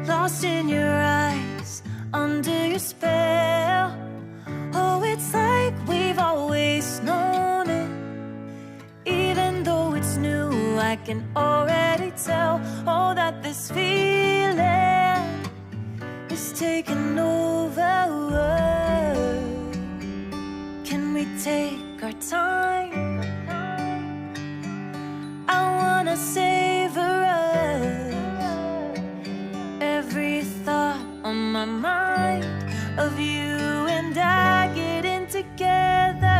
lost in your eyes, under your spell. Oh, it's like we've always known it. Even though it's new, I can already tell. Oh, that this feeling is taking over. Can we take our time? I wanna savor us. Every thought on my mind of you and I getting together.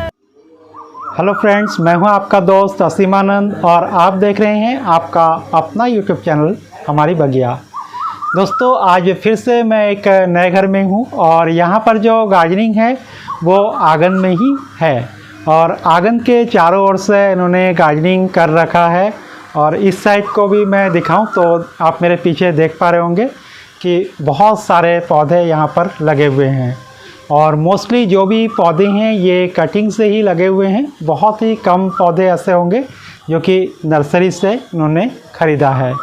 Hello friends, मैं हूं आपका दोस्त असीमानंद और आप देख रहे हैं आपका अपना यूट्यूब चैनल हमारी बगिया। दोस्तों, आज फिर से मैं एक नए घर में हूं और यहां पर जो गार्डनिंग है वो आंगन में ही है और आंगन के चारों ओर से इन्होंने गार्डनिंग कर रखा है। और इस साइड को भी मैं दिखाऊं तो आप मेरे पीछे देख पा रहे होंगे कि बहुत सारे पौधे यहां पर लगे हुए हैं और मोस्टली जो भी पौधे हैं ये कटिंग से ही लगे हुए हैं। बहुत ही कम पौधे ऐसे होंगे जो कि नर्सरी से इन्होंने ख़रीदा है।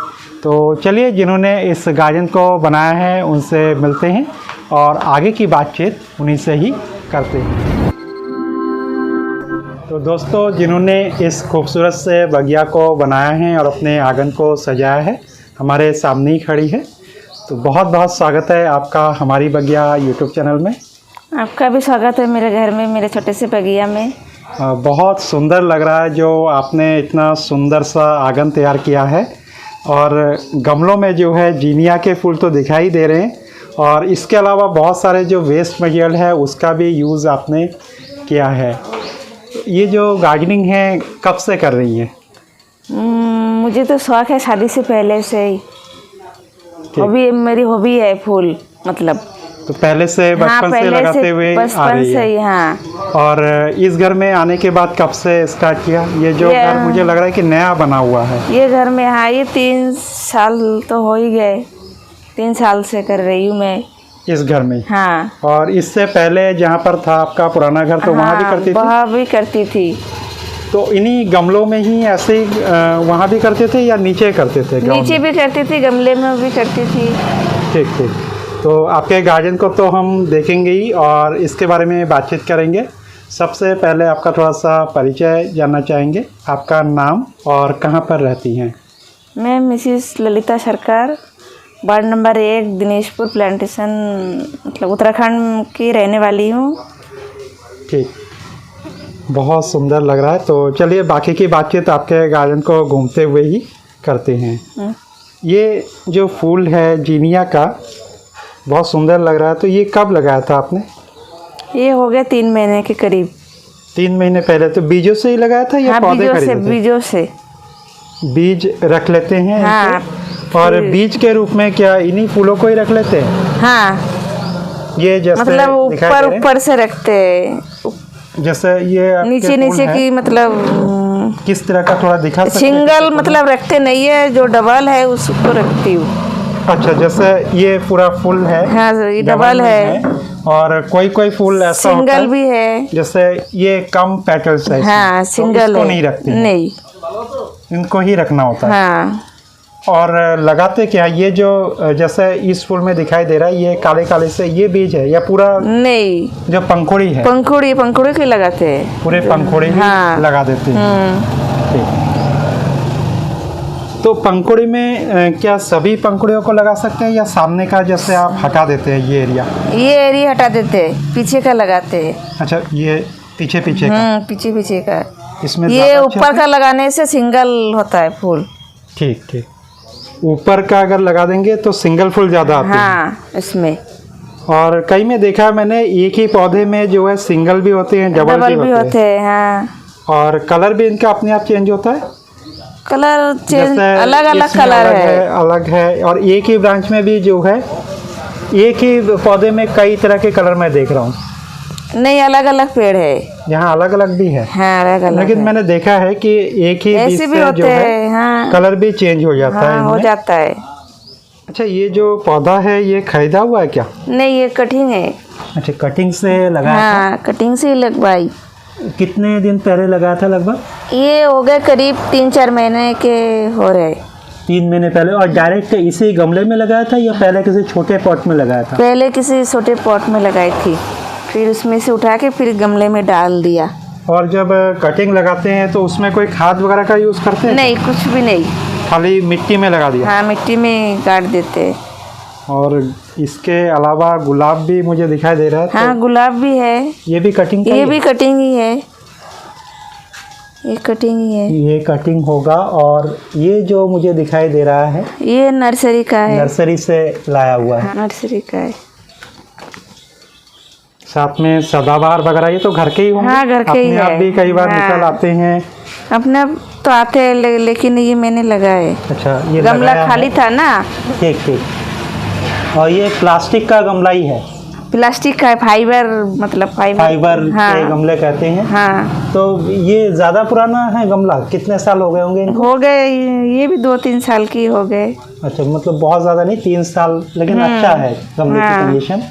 तो चलिए, जिन्होंने इस गार्डन को बनाया है उनसे मिलते हैं और आगे की बातचीत उन्हीं से ही करते हैं। तो दोस्तों, जिन्होंने इस खूबसूरत से बगिया को बनाया है और अपने आंगन को सजाया है, हमारे सामने ही खड़ी है। तो बहुत बहुत स्वागत है आपका हमारी बगिया यूट्यूब चैनल में। आपका भी स्वागत है मेरे घर में, मेरे छोटे से बगिया में। बहुत सुंदर लग रहा है जो आपने इतना सुंदर सा आंगन तैयार किया है और गमलों में जो है जीनिया के फूल तो दिखाई दे रहे हैं और इसके अलावा बहुत सारे जो वेस्ट मटेरियल है उसका भी यूज़ आपने किया है। ये जो गार्डनिंग है कब से कर रही हैं? मुझे तो शौक है शादी से पहले से ही। हॉबी, मेरी हॉबी है फूल, मतलब तो पहले से बचपन से लगाते हुए आ रही है। हाँ। और इस घर में आने के बाद कब से स्टार्ट किया? ये जो घर मुझे लग रहा है कि नया बना हुआ है। ये घर में, हाँ, ये 3 साल तो हो ही गए। 3 साल से कर रही हूँ मैं इस घर में। हाँ। और इससे पहले जहाँ पर था आपका पुराना घर तो वहाँ भी करती थी? वहाँ भी करती थी। तो इन्हीं गमलों में ही ऐसे ही वहाँ भी करते थे या नीचे करते थे? नीचे भी करती थी, गमले में भी करती थी। ठीक ठीक। तो आपके गार्डन को तो हम देखेंगे ही और इसके बारे में बातचीत करेंगे। सबसे पहले आपका थोड़ा सा परिचय जानना चाहेंगे। आपका नाम और कहाँ पर रहती हैं? मैं मिसिस ललिता सरकार, वार्ड नंबर 1, दिनेशपुर प्लांटेशन, मतलब उत्तराखंड की रहने वाली हूँ। ठीक, बहुत सुंदर लग रहा है। तो चलिए बाकी की बातचीत आपके गार्डन को घूमते हुए ही करते हैं। ये जो फूल है जीनिया का, बहुत सुंदर लग रहा है। तो ये कब लगाया था आपने? ये हो गया 3 महीने के करीब। 3 महीने पहले। तो बीजों से ही लगाया था या हाँ, पौधे खरीदे थे? बीजों से। बीज रख लेते हैं। हाँ। और बीज के रूप में क्या इन्हीं फूलों को ही रख लेते हैं? हाँ, ये जैसे मतलब ऊपर से रखते हैं। जैसे ये नीचे की, मतलब किस तरह का थोड़ा दिखा सकते हैं? सिंगल मतलब रखते नहीं है, जो डबल है उसको रखती हूँ। अच्छा, जैसे ये पूरा फूल है। हाँ, ये डबल है। और कोई फूल ऐसा सिंगल भी है, जैसे ये कम पेटल्स है। हाँ, सिंगल तो है। नहीं रखते? नहीं, इनको ही रखना होता है। हाँ। और लगाते क्या? ये जो जैसे इस फूल में दिखाई दे रहा है ये काले काले से, ये बीज है या पूरा? नहीं, जो पंखुड़ी है। पंखुड़ी के लगाते हैं। पूरे पंखुड़ी ही लगा देते हैं। ठीक। तो पंखुड़ी में क्या सभी पंखुड़ियों को लगा सकते हैं या सामने का जैसे आप हटा देते हैं ये एरिया? ये एरिया हटा देते हैं, पीछे का लगाते हैं। अच्छा, ये पीछे का? पीछे का। इसमें ये ऊपर का लगाने से सिंगल होता है फूल। ठीक ठीक। ऊपर का अगर लगा देंगे तो सिंगल फूल ज़्यादा आते हैं। हाँ, इसमें। और कई में देखा है मैंने, एक ही पौधे में जो है सिंगल भी होते हैं, डबल भी होते हैं। हाँ। और कलर भी इनका अपने आप चेंज होता है? कलर चेंज, अलग अलग कलर है। अलग है। और एक ही ब्रांच में भी जो है, एक ही पौधे में कई तरह के कलर मैं देख रहा हूँ। नहीं, अलग अलग पेड़ है। यहाँ अलग अलग भी है। हाँ, अलग अलग। लेकिन मैंने देखा है कि एक ही बीज से जो है हाँ, कलर भी चेंज हो जाता है। हो जाता है। अच्छा, ये जो पौधा है ये खरीदा हुआ है क्या? नहीं, ये कटिंग है। अच्छा, कटिंग से लगाया? हाँ, कटिंग से लगवाई। कितने दिन पहले लगाया था लगभग? ये हो गए करीब 3-4 महीने के हो रहे। 3 महीने पहले। और डायरेक्ट इसी गमले में लगाया था या पहले किसी छोटे पॉट में लगाया था? पहले किसी छोटे पॉट में लगाई थी, फिर उसमें से उठा के फिर गमले में डाल दिया। और जब कटिंग लगाते हैं तो उसमें कोई खाद वगैरह का यूज़ करते हैं? नहीं, कुछ भी नहीं, खाली मिट्टी में लगा दिया? हाँ, मिट्टी में गाड़ देते हैं। और इसके अलावा गुलाब भी मुझे दिखाई दे रहा है। हाँ, तो गुलाब भी है। ये भी कटिंग का? ये भी कटिंग ही है, ये कटिंग ही है। ये कटिंग होगा। और ये जो मुझे दिखाई दे रहा है ये नर्सरी का है, नर्सरी से लाया हुआ है। हाँ, नर्सरी का है। साथ में सदाबहार वगैरह ये तो घर के ही होंगे? हाँ, घर के ही अपने आप है। भी कई बार हाँ। निकल आते हैं? अपने तो आते हैं लेकिन ये मैंने लगाए। अच्छा, ये गमला लगाया खाली है? था ना। ठीक ठीक। और ये प्लास्टिक का गमला ही है? प्लास्टिक का है, फाइबर, मतलब फाइबर हाँ। के गमले कहते हैं। हाँ, तो ये ज़्यादा पुराना है गमला? कितने साल हो गए होंगे इनको? हो गए, ये भी 2-3 साल की हो गए। अच्छा, मतलब बहुत ज़्यादा नहीं, 3 साल, लेकिन अच्छा है गमले की हाँ। कंडीशन।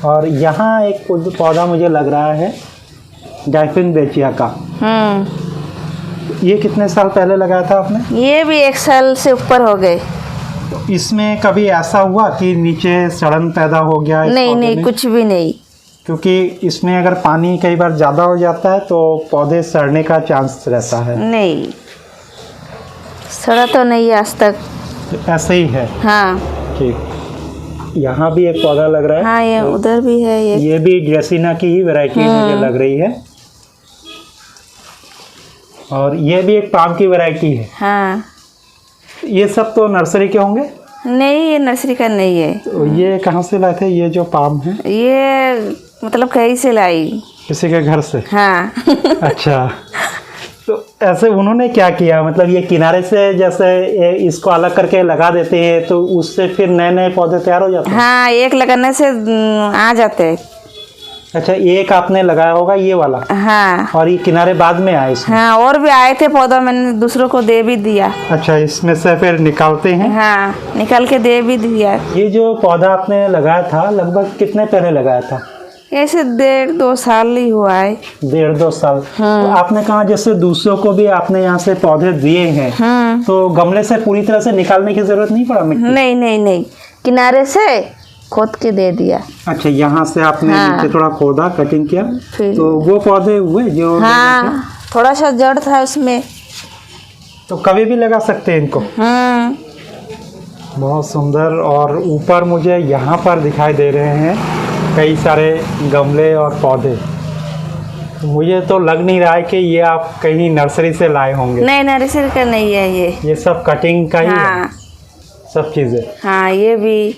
और यहाँ एक पौधा मुझे लग रहा है डायफिनबेचिया का। ये कितने साल पहले लगाया था आपने? ये भी 1 साल से ऊपर हो गए। इसमें कभी ऐसा हुआ कि नीचे सड़न पैदा हो गया? इस नहीं पौधे नहीं, में? कुछ भी नहीं। क्योंकि इसमें अगर पानी कई बार ज़्यादा हो जाता है तो पौधे सड़ने का चांस रहता है। नहीं, सड़ा तो नहीं आज तक। ऐसे ही है? हाँ। ठीक। यहाँ भी एक पौधा लग रहा है। हाँ, ये उधर भी है। ये भी ड्रेसिना की ही वैरायटी मुझे लग रही है। और ये भी एक पाम की वैरायटी है। हाँ। ये सब तो नर्सरी के होंगे? नहीं, ये नर्सरी का नहीं है। तो ये कहाँ से लाए थे ये जो पाम है? ये मतलब कहीं से लाई। किसी के घर से? हाँ। अच्छा, तो ऐसे उन्होंने क्या किया, मतलब ये किनारे से जैसे इसको अलग करके लगा देते हैं तो उससे फिर नए नए पौधे तैयार हो जाते हैं? हाँ, एक लगाने से आ जाते हैं। अच्छा, एक आपने लगाया होगा ये वाला? हाँ। और ये किनारे बाद में आए इसमें? हाँ, और भी आए थे पौधा, मैंने दूसरों को दे भी दिया। अच्छा, इसमें से फिर निकालते हैं? हाँ, निकाल के दे भी दिया। ये जो पौधा आपने लगाया था लगभग कितने पहले लगाया था? ऐसे 1.5-2 साल ही हुआ है। 1.5-2 साल। तो आपने कहा जैसे दूसरों को भी आपने यहाँ से पौधे दिए हैं, तो गमले से पूरी तरह से निकालने की जरूरत नहीं पड़ा मिट्टी? नहीं नहीं नहीं, किनारे से खोद के दे दिया। अच्छा, यहाँ से आपने हाँ। नीचे थोड़ा खोदा, कटिंग किया, फिर तो वो पौधे हुए जो? हाँ, थोड़ा सा जड़ था उसमें। तो कभी भी लगा सकते हैं इनको? बहुत सुंदर। और ऊपर मुझे यहाँ पर दिखाई दे रहे हैं कई सारे गमले और पौधे। मुझे तो लग नहीं रहा है कि ये आप कहीं नर्सरी से लाए होंगे। नहीं, नर्सरी का नहीं है ये सब कटिंग का ही हाँ। है सब चीज़ें? हाँ, ये भी।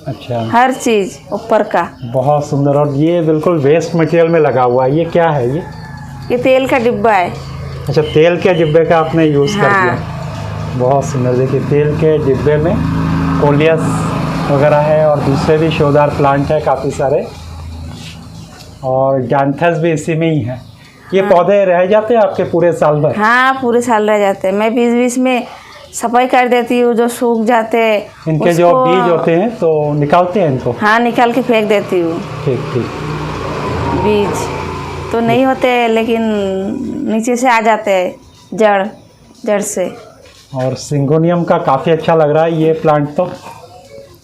अच्छा, हर चीज ऊपर का। बहुत सुंदर। और ये बिल्कुल वेस्ट मटेरियल में लगा हुआ है, ये क्या है ये तेल का डिब्बा है। अच्छा, तेल के डिब्बे का आपने यूज़ कर दिया। बहुत सुंदर। देखिए, तेल के डिब्बे में कोलियस वगैरह है और दूसरे भी शोदार प्लांट है काफ़ी सारे, और जानथस भी इसी में ही है। ये पौधे रह जाते हैं आपके पूरे साल भर? हाँ, पूरे साल रह जाते हैं। मैं बीच बीच में सफाई कर देती हूँ, जो सूख जाते हैं इनके जो बीज होते हैं तो निकालते हैं इनको? हाँ, निकाल के फेंक देती हूँ। ठीक ठीक। बीज तो नहीं होते लेकिन नीचे से आ जाते हैं, जड़ से। और सिंगोनियम का काफ़ी अच्छा लग रहा है ये प्लांट तो।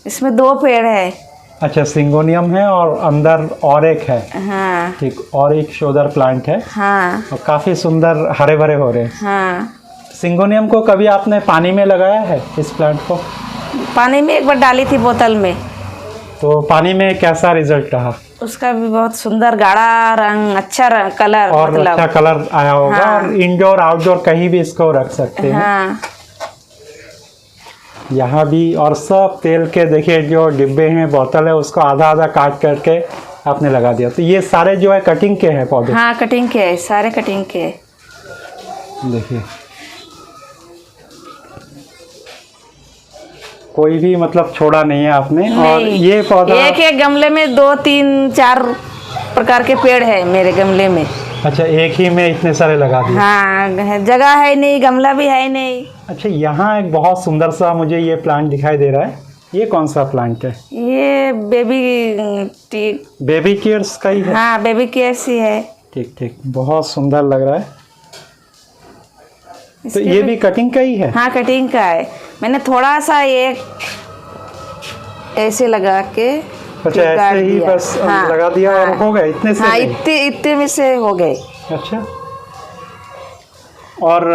इसमें 2 पेड़ है। अच्छा, सिंगोनियम है और अंदर और एक है? हाँ। ठीक, और एक शोधर प्लांट है। हाँ। और काफ़ी सुंदर हरे भरे हो रहे हैं। हाँ। सिंगोनियम को कभी आपने पानी में लगाया है इस प्लांट को? पानी में एक बार डाली थी बोतल में। तो पानी में कैसा रिजल्ट रहा? उसका भी बहुत सुंदर गाढ़ा रंग, अच्छा कलर, और मतलब अच्छा कलर आया होगा। हाँ। और इंडोर आउटडोर कहीं भी इसको रख सकते हैं। हाँ। यहाँ भी। और सब तेल के देखिए जो डिब्बे हैं, बोतल है, उसको आधा आधा काट करके आपने लगा दिया। तो ये सारे जो है कटिंग के हैं पौधे? हाँ, कटिंग के है, सारे कटिंग के है। देखिए, कोई भी मतलब छोड़ा नहीं है आपने। और ये पौधा एक एक गमले में 2, 3, 4 प्रकार के पेड़ है मेरे गमले में। अच्छा, एक ही में इतने सारे लगा दिए? हाँ, जगह है नहीं, गमला भी है नहीं। अच्छा, यहाँ एक बहुत सुंदर सा मुझे ये प्लांट दिखाई दे रहा है। ये कौन सा प्लांट है? ये बेबी केयर्स का ही है? हाँ, बेबी केयर्स ही है। ठीक ठीक, बहुत सुंदर लग रहा है। तो ये भी कटिंग का ही है? हाँ, कटिंग का है। मैंने थोड़ा सा एक ऐसे लगा के अच्छा, ऐसे ही बस लगा दिया और हो गए इतने से? हाँ, इतने में से हो गए। अच्छा, और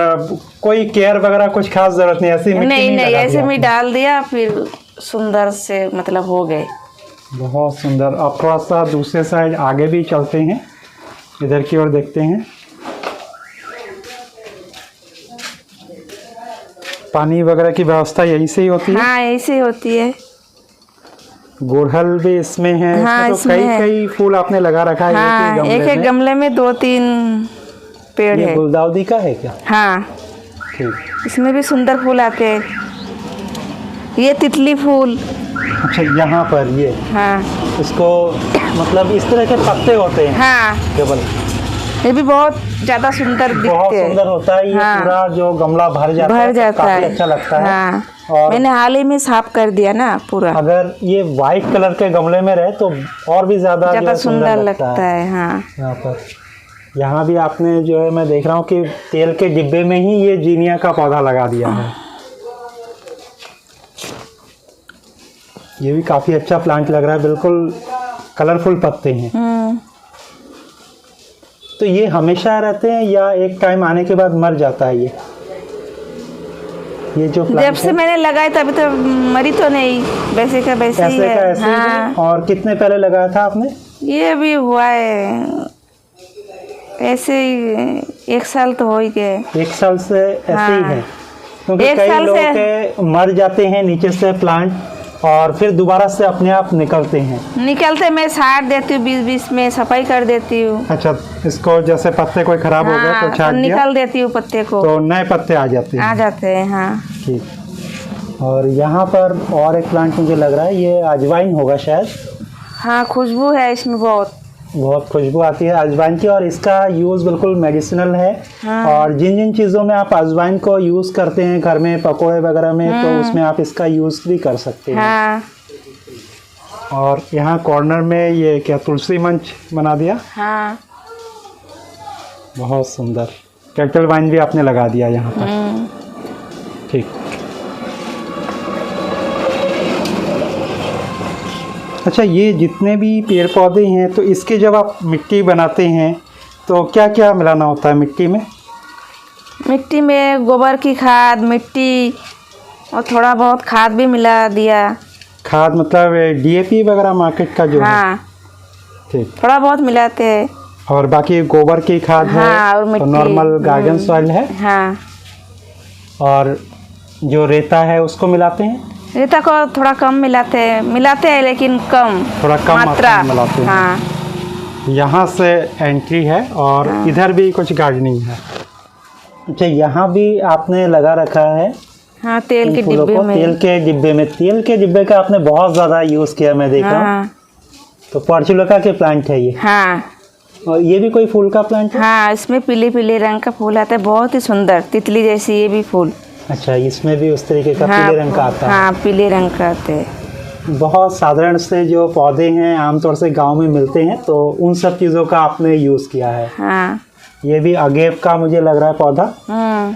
कोई केयर वगैरह कुछ खास जरूरत नहीं, ऐसे मिट्टी नहीं ऐसे में दिया? डाल दिया, फिर सुंदर से मतलब हो गए। बहुत सुंदर। अब थोड़ा सा दूसरे साइड आगे भी चलते हैं, इधर की ओर देखते हैं। पानी वगैरह की व्यवस्था यही से ही होती है? हाँ, यही से होती है। गुड़हल भी इसमें है? हाँ, इसमें तो कई फूल आपने लगा रखा है। हाँ, एक गमले में 2-3 पेड़ है। गुलदाउदी का है क्या? हाँ, ठीक। इसमें भी सुंदर फूल आते हैं। ये तितली फूल। अच्छा, यहाँ पर ये? हाँ, इसको मतलब इस तरह के पत्ते होते हैं? हाँ, केवल ये भी बहुत ज्यादा सुंदर दिखते हैं। बहुत सुंदर होता है ये। हाँ, पूरा जो गमला भर जाता है, काफी है। अच्छा लगता है। हाँ, और मैंने हाल ही में साफ कर दिया ना पूरा। अगर ये वाइट कलर के गमले में रहे तो और भी ज्यादा सुंदर लगता है। हाँ, यहाँ पर, यहाँ भी आपने जो है, मैं देख रहा हूँ कि तेल के डिब्बे में ही ये जीनिया का पौधा लगा दिया है। ये भी काफी अच्छा प्लांट लग रहा है, बिल्कुल कलरफुल पत्ते हैं। तो ये हमेशा रहते हैं या एक टाइम आने के बाद मर जाता है ये जो प्लांट जब से मैंने लगाया तभी तो मरी तो नहीं, वैसे का वैसे ही है। ऐसे हाँ। और कितने पहले लगाया था आपने? ये भी हुआ है ऐसे ही 1 साल तो हो ही गए। 1 साल से ऐसे ही है? क्योंकि कई लोग के मर जाते हैं नीचे से प्लांट और फिर दोबारा से अपने आप निकलते हैं। मैं छाट देती हूँ, बीच में सफाई कर देती हूँ। अच्छा, इसको जैसे पत्ते कोई खराब हो गए तो छाट दिया, निकाल देती हूँ पत्ते को, तो नए पत्ते आ जाते हैं। हाँ। ठीक। और यहाँ पर और एक प्लांट मुझे लग रहा है, ये अजवाइन होगा शायद। हाँ, खुशबू है इसमें, बहुत खुशबू आती है अजवाइन की, और इसका यूज़ बिल्कुल मेडिसिनल है। हाँ। और जिन जिन चीज़ों में आप अजवाइन को यूज़ करते हैं घर में, पकोड़े वगैरह में, तो उसमें आप इसका यूज़ भी कर सकते हैं। हाँ। और यहाँ कॉर्नर में ये क्या तुलसी मंच बना दिया? हाँ। बहुत सुंदर। कैक्टस वाइन भी आपने लगा दिया यहाँ पर। ठीक। अच्छा, ये जितने भी पेड़ पौधे हैं तो इसके जब आप मिट्टी बनाते हैं तो क्या क्या मिलाना होता है मिट्टी में? मिट्टी में गोबर की खाद, मिट्टी और थोड़ा बहुत खाद भी मिला दिया। खाद मतलब DAP वगैरह मार्केट का जो हाँ। है? ठीक। थोड़ा बहुत मिलाते हैं। और बाकी गोबर की खाद हाँ, है, और मिट्टी, तो नॉर्मल गार्डन सॉइल है। हाँ। और जो रेता है उसको मिलाते हैं? रेता को थोड़ा कम मिलाते हैं लेकिन कम, थोड़ा कम मात्रा में मिलाते हैं। हाँ। यहाँ से एंट्री है और हाँ। इधर भी कुछ गार्डनिंग है। अच्छा, यहाँ भी आपने लगा रखा है? हाँ, तेल के डिब्बे में। तेल के डिब्बे का आपने बहुत ज़्यादा यूज़ किया, मैं देख रहा हूँ। हाँ। तो पोर्चुलाका के प्लांट है ये? हाँ। और ये भी कोई फूल का प्लांट है? हाँ, इसमें पीले रंग का फूल आता है, बहुत ही सुंदर, तितली जैसी ये भी फूल। अच्छा, इसमें भी उस तरीके का पीले रंग का आता है? हाँ, पीले रंग का आता है। बहुत साधारण से जो पौधे हैं आमतौर से गांव में मिलते हैं, तो उन सब चीज़ों का आपने यूज़ किया है। हाँ। ये भी अगेव का मुझे लग रहा है पौधा,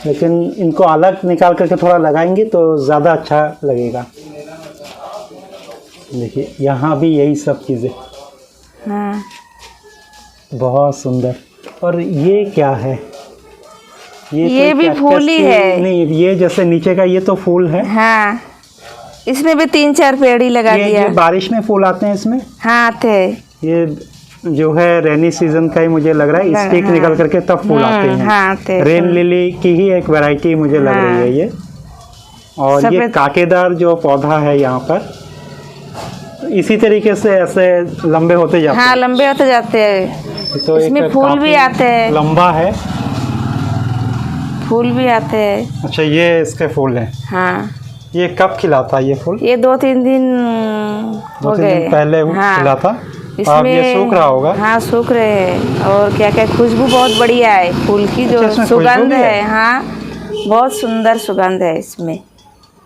लेकिन इनको अलग निकाल करके थोड़ा लगाएंगे तो ज़्यादा अच्छा लगेगा। देखिए, यहाँ भी यही सब चीज़ें। हाँ। बहुत सुंदर। और ये क्या है? ये भी फूल ही है। नहीं, ये जैसे नीचे का ये तो फूल है। हाँ, इसमें भी 3-4 पेड़ ही लगा दिया। ये बारिश में फूल आते हैं इसमें? हाँ, आते। ये जो है रेनी सीजन का ही मुझे लग रहा है, स्टिक निकल करके तब फूल आते हैं। हाँ, आते। रेन लिली की ही एक वैरायटी मुझे लग रही है ये। और ये कांटेदार जो पौधा है यहाँ पर, इसी तरीके से ऐसे लंबे होते जाते हैं। हाँ, लंबे होते जाते हैं। तो इसमें फूल भी आते हैं, लंबा है, फूल भी आते हैं। अच्छा, ये इसके फूल हैं। हाँ। ये कब खिला था ये फूल? ये 2-3 दिन हो गए, 2-3 दिन पहले खिला था। अब ये सूख रहा होगा। हाँ, सूख रहे हैं। और क्या खुशबू बहुत बढ़िया है फूल की, जो सुगंध है। हाँ, बहुत सुंदर सुगंध है इसमें।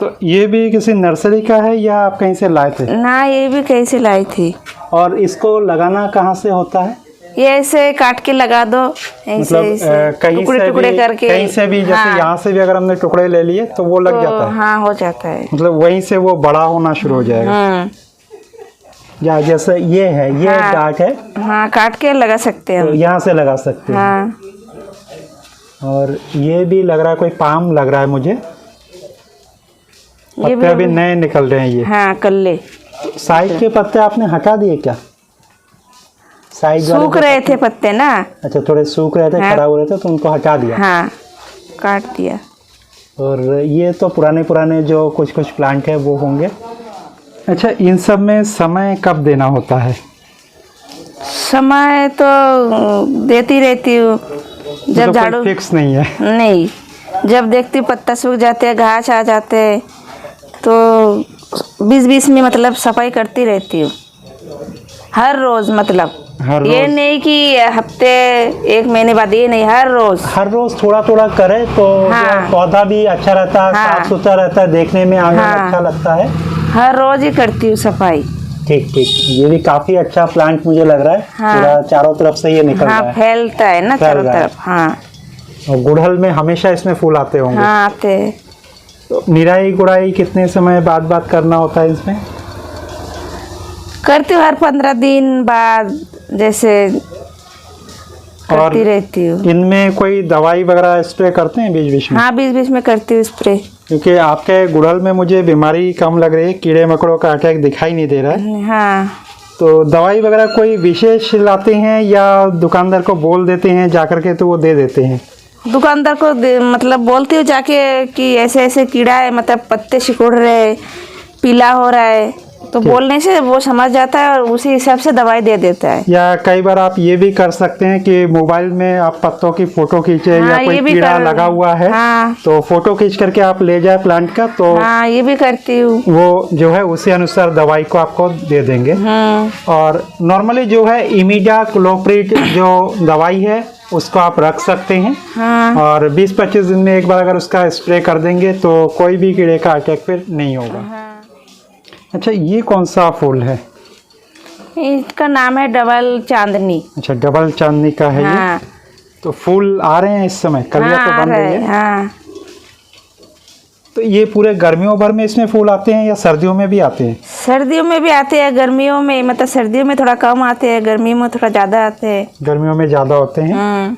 तो ये भी किसी नर्सरी का है या आप कहीं से लाए थे? ना, ये भी कहीं से लाई थी। और इसको लगाना कहाँ से होता है? ये ऐसे काट के लगा दो, ऐसे मतलब कहीं टुकड़े से टुकड़े भी करके, कहीं से भी जैसे हाँ, यहाँ से भी अगर हमने टुकड़े ले लिए तो वो लग जाता है। हाँ, हो जाता है। मतलब वहीं से वो बड़ा होना शुरू हो जाएगा। या जैसे ये है, ये हाँ, गांठ है, हाँ, काट के लगा सकते हैं तो हम। यहाँ से लगा सकते हैं। हाँ, और ये भी लग रहा है कोई पाम लग रहा है मुझे, ये पत्ते अभी नए निकल रहे हैं ये। हाँ, कल्ले साइड के पत्ते आपने हटा दिए क्या? साइड सूख रहे थे पत्ते ना। अच्छा, थोड़े सूख रहे थे, हाँ, खराब हो रहे थे तो उनको हटा दिया। हाँ, काट दिया। और ये तो पुराने जो कुछ प्लांट है वो होंगे। अच्छा, इन सब में समय कब देना होता है? समय तो देती रहती हूँ, जब मतलब झाड़ू कोई फिक्स नहीं है? नहीं, जब देखती हूँ पत्ता सूख जाते हैं, घास आ जाते हैं, तो 20-20 में मतलब सफाई करती रहती हूँ हर रोज। मतलब हर ये रोज? नहीं कि हफ्ते 1 महीने बाद, ये नहीं, हर रोज थोड़ा करे तो हाँ, पौधा भी अच्छा रहता है, हाँ, साफ सुथरा रहता है, देखने में आंगन हाँ, अच्छा लगता है। हर रोज ही करती हूँ सफाई। ठीक, ये भी काफी अच्छा प्लांट मुझे लग रहा है। हाँ, पूरा चारों तरफ से ये निकल हाँ, रहा है, फैलता है ना चारों रहा है। तरफ। हाँ, और गुड़हल में हमेशा इसमें फूल आते होंगे? हाँ, आते हैं। तो निराई गुड़ाई कितने समय बाद करना होता है इसमें? करती हूँ हर 15 दिन बाद, जैसे करती रहती हूँ। इनमें कोई दवाई वगैरह स्प्रे करते हैं बीच में? हाँ, बीच में करती हूँ स्प्रे। क्योंकि आपके गुड़हल में मुझे बीमारी कम लग रही है, कीड़े मकोड़ों का अटैक दिखाई नहीं दे रहा है। हाँ, तो दवाई वगैरह कोई विशेष लाते हैं या दुकानदार को बोल देते हैं जाकर के तो वो दे देते हैं? दुकानदार को मतलब बोलती हूँ जाके कि ऐसे ऐसे कीड़ा है, मतलब पत्ते सिकुड़ रहे, पीला हो रहा है, तो बोलने से वो समझ जाता है और उसी हिसाब से दवाई दे देता है। या कई बार आप ये भी कर सकते हैं कि मोबाइल में आप पत्तों की फोटो खींचे, हाँ, या कोई कीड़ा लगा हुआ है, हाँ, तो फोटो खींच करके आप ले जाए प्लांट का, तो हाँ, ये भी करती हूँ। वो जो है उसी अनुसार दवाई को आपको दे देंगे। और नॉर्मली जो है इमीडा क्लोप्रिट जो दवाई है उसको आप रख सकते हैं। हाँ, और 20-25 दिन में एक बार अगर उसका स्प्रे कर देंगे तो कोई भी कीड़े का अटैक फिर नहीं होगा। हाँ। अच्छा, ये कौन सा फूल है? इसका नाम है डबल चांदनी। अच्छा, डबल चांदनी का है। हाँ, ये तो फूल आ रहे हैं इस समय, कलियां हाँ, तो बन रही है। हाँ, तो ये पूरे गर्मियों भर में इसमें फूल आते हैं या सर्दियों में भी आते हैं? सर्दियों में भी आते हैं, गर्मियों में, मतलब सर्दियों में थोड़ा कम आते हैं, गर्मियों में थोड़ा ज़्यादा आते हैं। गर्मियों में ज़्यादा होते हैं।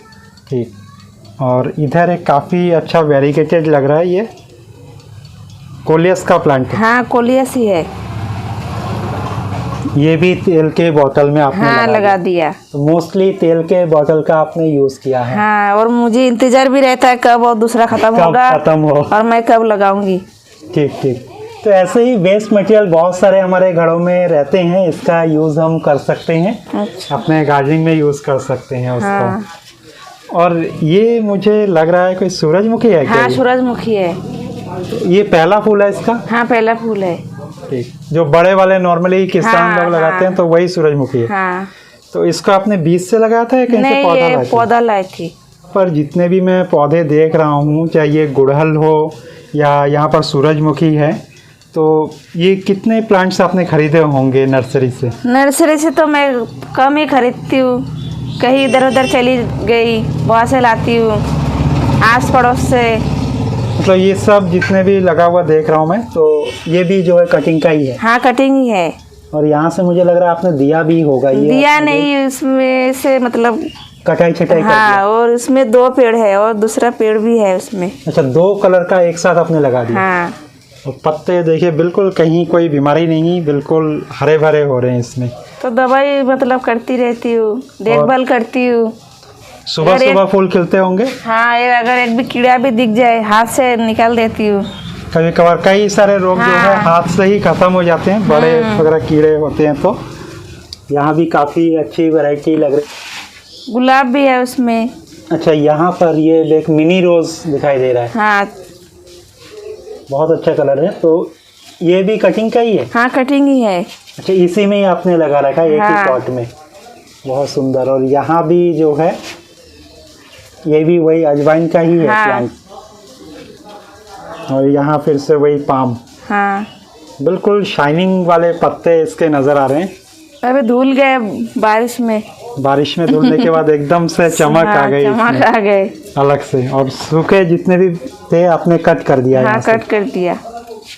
ठीक। और इधर एक काफ़ी अच्छा वेरीगेटेड लग रहा है, ये कोलियस का प्लांट है। हाँ, कोलियस ही है। ये भी तेल के बोतल में आपने हाँ, लगा दिया। तो मोस्टली तेल के बोतल का आपने यूज किया है। हाँ, और मुझे इंतजार भी रहता है कब और दूसरा खत्म होगा, खत्म हो और मैं कब लगाऊंगी। ठीक। तो ऐसे ही वेस्ट मटेरियल बहुत सारे हमारे घरों में रहते हैं, इसका यूज हम कर सकते हैं। अच्छा। अपने गार्डनिंग में यूज कर सकते हैं उसको। हाँ। और ये मुझे लग रहा है कोई सूरजमुखी है क्या? हाँ, सूरजमुखी है। ये पहला फूल है इसका? हाँ, पहला फूल है। ठीक। जो बड़े वाले नॉर्मली किसान हाँ, लोग लगाते हैं तो वही सूरजमुखी है। हाँ। तो इसको आपने बीज से लगाया था या कहीं से पौधा नहीं, लाया ये था? पौधा लाई थी। पर जितने भी मैं पौधे देख रहा हूँ, चाहे ये गुड़हल हो या यहाँ पर सूरजमुखी है, तो ये कितने प्लांट्स आपने खरीदे होंगे नर्सरी से? नर्सरी से तो मैं कम ही खरीदती हूँ, कहीं इधर उधर चली गई, वहाँ से लाती हूँ, आस पड़ोस से। मतलब ये सब जितने भी लगा हुआ देख रहा हूँ मैं, तो ये भी जो है कटिंग का ही है? हाँ, कटिंग ही है। और यहाँ से मुझे लग रहा है आपने दिया भी होगा। ये दिया नहीं, उसमें से मतलब कटाई छटाई कर हाँ, दिया। और उसमें 2 पेड़ है और दूसरा पेड़ भी है उसमें। अच्छा, 2 कलर का एक साथ आपने लगा दिया। हाँ। और पत्ते देखिए बिल्कुल कहीं कोई बीमारी नहीं, बिल्कुल हरे भरे हो रहे हैं इसमें। तो दवाई मतलब करती रहती हूँ, देखभाल करती हूँ। सुबह सुबह फूल खिलते होंगे? हाँ, अगर एक भी कीड़ा भी दिख जाए हाथ से निकाल देती हूँ। कभी कभार कई सारे रोग जो है हाथ से ही खत्म हो जाते हैं, बड़े वगैरह कीड़े होते हैं। तो यहाँ भी काफ़ी अच्छी वैरायटी लग रही। गुलाब भी है उसमें। अच्छा, यहाँ पर ये एक मिनी रोज दिखाई दे रहा है। हाँ। बहुत अच्छा कलर है। तो ये भी कटिंग का ही है? हाँ, कटिंग ही है। अच्छा, इसी में ही आपने लगा रखा है, एक ही हाँ। पॉट में। बहुत सुंदर। और यहाँ भी जो है ये भी वही अजवाइन का ही है प्लांट। और यहाँ फिर से वही पाम। हाँ, बिल्कुल शाइनिंग वाले पत्ते इसके नज़र आ रहे हैं। अबे धुल गए बारिश में। बारिश में धुलने के बाद एकदम से चमक आ गई चमक इसमें, आ गए। अलग से। और सूखे जितने भी थे आपने कट कर दिया हाँ यहाँ से। कट कर दिया।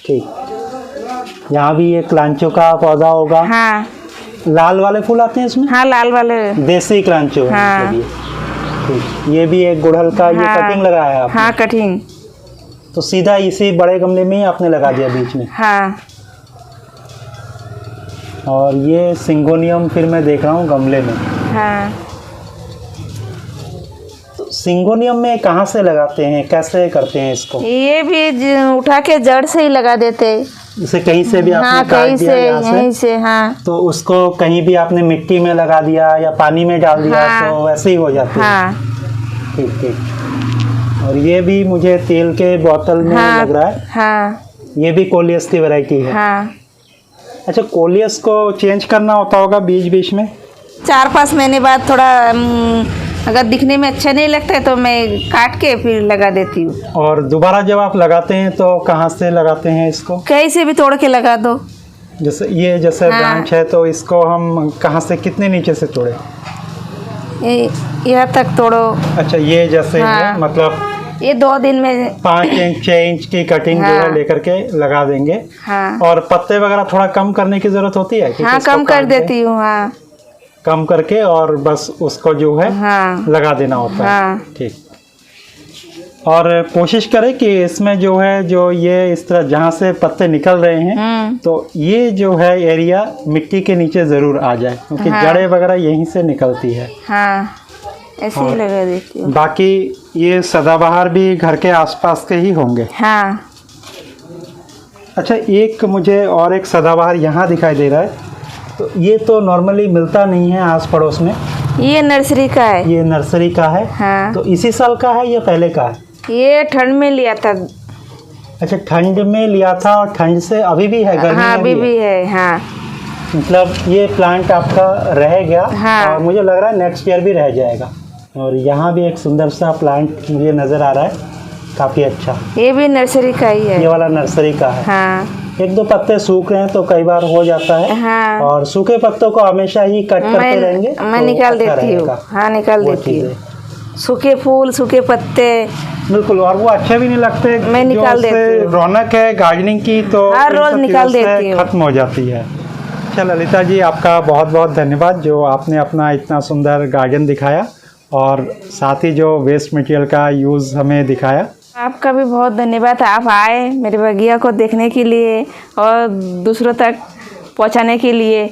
ठीक। यहाँ भी ये क्लांचो का पौधा होगा। हाँ लाल वाले फूल आते हैं इसमें? हाँ लाल वाले। देसी क्लांचो है हाँ। मतलब ये। ठीक। ये भी एक गुड़हल का ये हाँ। कटिंग लगाया है आपने? हाँ कटिंग। तो सीधा इसी बड़े गमले में ही आपने लगा दिया बीच में? हाँ। और ये सिंगोनियम फिर मैं देख रहा हूँ गमले में। हाँ तो सिंगोनियम में कहाँ से लगाते हैं, कैसे करते हैं इसको? ये भी उठा के जड़ से ही लगा देते। इसे कहीं से भी आपने हाँ काट कहीं दिया से, यहाँ यहीं से। हाँ तो उसको कहीं भी आपने मिट्टी में लगा दिया या पानी में डाल दिया हाँ। तो वैसे ही हो जाती है? हाँ ठीक ठीक। और ये भी मुझे तेल के बोतल में हाँ लग रहा है। हाँ ये भी कोलियस की वैरायटी है? हाँ। अच्छा, कोलियस को चेंज करना होता होगा बीच बीच में? 4-5 महीने बाद थोड़ा अगर दिखने में अच्छा नहीं लगता है तो मैं काट के फिर लगा देती हूँ। और दोबारा जब आप लगाते हैं तो कहाँ से लगाते हैं इसको? कहीं से भी तोड़ के लगा दो। जैसे हाँ। ब्रांच है तो इसको हम कहाँ से, कितने नीचे से तोड़े? यहाँ तक तोड़ो। अच्छा, ये जैसे हाँ। है मतलब ये 2 दिन में 5 इंच 6 इंच की कटिंग जो है हाँ। लेकर के लगा देंगे। हाँ और पत्ते वगैरह थोड़ा कम करने की जरूरत होती है? हाँ कम कर देती हूँ। हाँ कम करके और बस उसको जो है हाँ लगा देना होता है। हाँ। ठीक। और कोशिश करें कि इसमें जो है, जो ये इस तरह जहाँ से पत्ते निकल रहे हैं तो ये जो है एरिया मिट्टी के नीचे ज़रूर आ जाए, क्योंकि हाँ। जड़ें वगैरह यहीं से निकलती है। हाँ ऐसे ही लगा देती हूँ। बाकी ये सदाबहार भी घर के आसपास के ही होंगे? हाँ। अच्छा, एक मुझे और एक सदाबहार यहाँ दिखाई दे रहा है, तो ये तो नॉर्मली मिलता नहीं है आस पड़ोस में। ये नर्सरी का है। ये नर्सरी का है? हाँ। तो इसी साल का है या पहले का है? ये ठंड में लिया था। अच्छा, ठंड में लिया था और ठंड से अभी भी है, गर्मी हाँ में अभी भी भी है। हाँ मतलब ये प्लांट आपका रह गया। हाँ। और मुझे लग रहा है नेक्स्ट ईयर भी रह जाएगा। और यहाँ भी एक सुंदर सा प्लांट मुझे नज़र आ रहा है, काफ़ी अच्छा। ये भी नर्सरी का ही है। ये वाला नर्सरी का है। हाँ 1-2 पत्ते सूख रहे हैं तो कई बार हो जाता है। हाँ। और सूखे पत्तों को हमेशा ही कट करते रहेंगे मैं तो निकाल अच्छा देती हूँ। रहेगा। हाँ निकाल वो देती चीज़ हूँ। है। सूखे फूल, सूखे पत्ते बिल्कुल, और वो अच्छे भी नहीं लगते। मैं निकाल जो उससे देती हूँ। रौनक है गार्डनिंग की तो हर इन रोज सब निकाल चीज़ों से देती हूँ। खत्म हो जाती है। अच्छा ललिता जी, आपका बहुत बहुत धन्यवाद जो आपने अपना इतना सुंदर गार्डन दिखाया और साथ ही जो वेस्ट मटेरियल का यूज़ हमें दिखाया। आपका भी बहुत धन्यवाद। आप आए मेरे बगिया को देखने के लिए और दूसरों तक पहुंचाने के लिए।